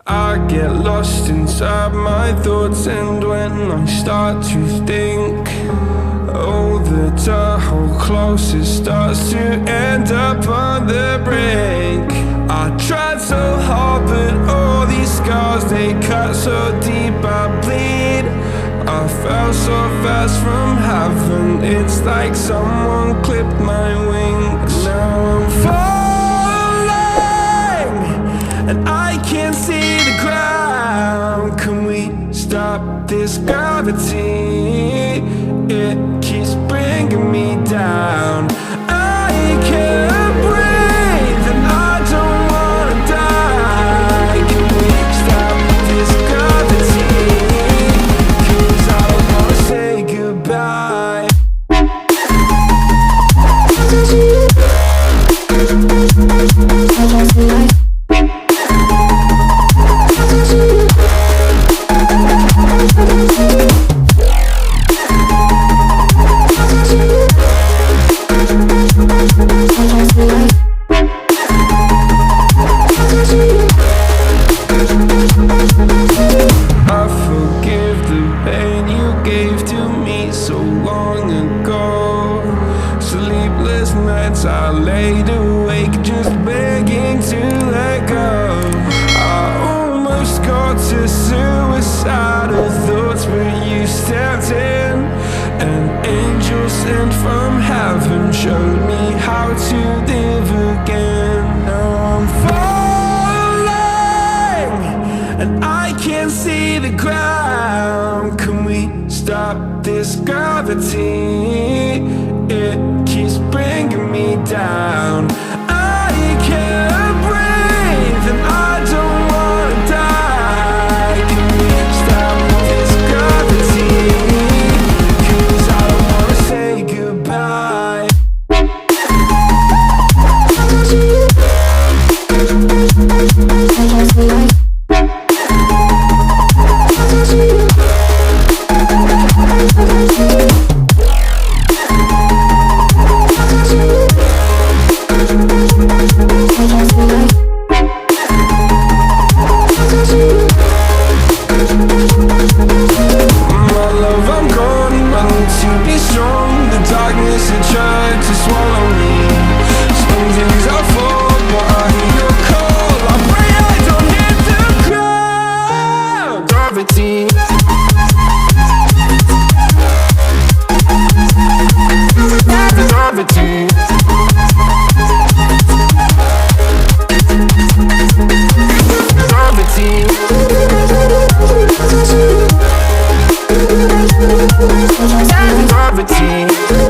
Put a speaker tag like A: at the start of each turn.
A: I get lost inside my thoughts, and when I start to think, oh, the Tahoe closest starts to end up on the brink. I tried so hard, but all these scars, they cut so deep I bleed. I fell so fast from heaven, it's like someone clipped my wings. Now I'm falling, and I can't see the ground. Can we stop this gravity? It keeps bringing me down. I can't breathe, and I don't wanna die. Can we stop this gravity? 'Cause I don't wanna say goodbye. I forgive the pain you gave to me so long ago. Sleepless nights I laid awake just begging to let go. I almost got to suicidal thoughts, but you stepped in. An angel sent from heaven showed me how to live again. Now I'm falling, and I can't see the ground. Can we stop this gravity? It keeps bringing me down. I can't breathe, and I don't wanna die. Can we stop this gravity? 'Cause I don't wanna say goodbye. My love, I'm gone, I need to be strong. The darkness, it tried to swallow me. Some days I fall, but I hear your call. I pray I don't hit the ground. Gravity. Gravity. Gravity.